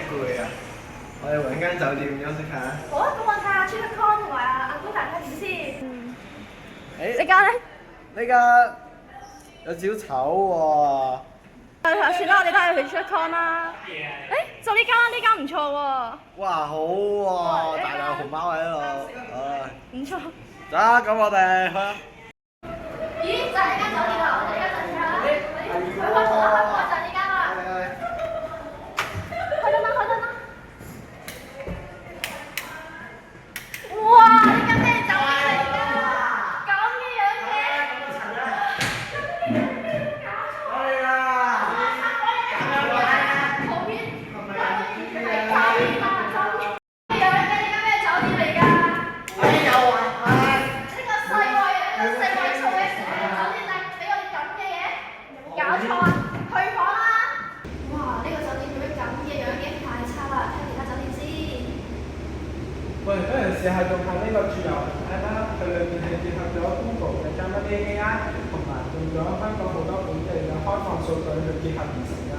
攰啊，我哋揾間酒店休息下。好啊，咁我睇下 Chef Con 同埋阿官大睇點先。誒，呢間咧？呢間有少醜喎。算啦，我哋都係去 Chef Con 啦。誒，就呢間啦，呢間唔錯喎。哇，好喎，大量紅包喺度，唉，唔錯。走，咁我哋去啊。咦，就係呢間酒店啊！我哋而家就試下啦。佢開房啦，開房就係呢間啦。開燈啦，開燈啦！哇！呢間咩酒店嚟㗎？咁嘅樣嘅？搞錯！係啊。圖片係假片啊！真嘅樣嘅？呢間咩酒店嚟㗎？呢個世衛數嘅酒店仔俾我哋咁嘅嘢，有冇搞錯啊？去房啦！哇！呢個酒店做咩咁嘅樣嘅？太差啦！睇其他酒店先。我哋不如試下用下呢個自由行 app 啦，佢裏面係結合咗 Google 嘅 Gemini AI 同埋用咗香港好多本地嘅開放數據去結合而成㗎。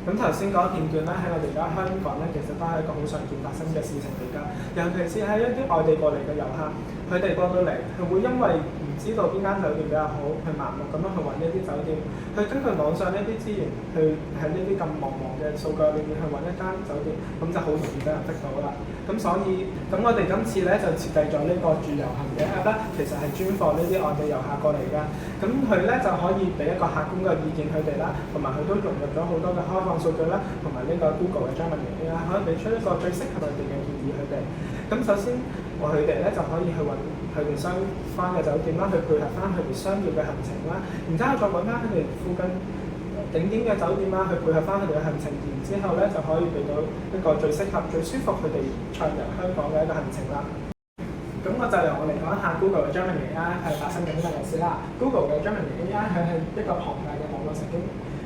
咁頭先嗰片段咧，喺我哋而家香港咧，其實都係一個好常見發生嘅事情嚟㗎。尤其是係一啲外地過嚟嘅遊客，佢哋過到嚟係會因為唔知道邊間酒店比較好，去盲目咁樣去揾一啲酒店，去根據網上呢啲資源，去喺呢啲咁茫茫嘅數據裏面去揾一間酒店，咁就好容易俾人逼到啦。咁所以，咁我哋今次咧就設計咗呢個住遊行嘅 app 啦，其實係專放呢啲外地遊客過嚟㗎。咁佢咧就可以俾一個客觀嘅意見佢哋啦，同埋佢都融入咗好多嘅開放數據啦，同埋呢個 Google 嘅 Gemini AI 可以俾出一個最適合佢哋嘅建議佢哋。咁首先，佢哋咧就可以去揾佢哋相關嘅酒店啦，去配合翻佢哋商業嘅行程啦，然之後再揾翻佢哋附近頂點嘅酒店啦，去配合翻佢哋嘅行程，然之後咧就可以俾到一個最適合、最舒服佢哋暢遊香港嘅一個行程啦。咁我就由我嚟講一下 Google 嘅 Gemini AI 係發生緊啲乜嘢事啦。Google 嘅 Gemini AI 佢係一個龐大嘅網絡神經，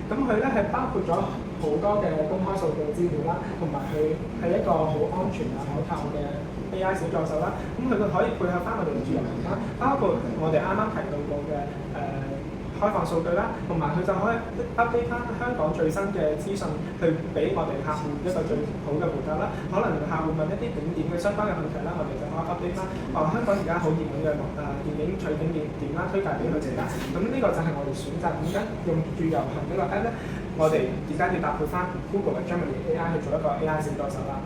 咁佢咧係包括咗好多嘅公開數據資料啦，同埋佢係一個好安全啊可靠嘅 AI 小助手啦。咁佢可以配合翻我哋嘅自由行啦，包括我哋啱啱提到過嘅開放數據啦，同埋佢就可以 update 翻香港最新嘅資訊，去俾我哋客戶一個最好嘅回答啦。可能客戶問一啲景點嘅相關嘅問題啦，我哋就可以 update 翻。香港而家好熱門嘅電影取景點啦，推介俾佢哋啦。咁呢個就係我哋選擇點解用住遊行呢個 app 咧，我哋而家要搭配翻 Google 嘅 Gemini AI 去做一個 AI 小助手啦。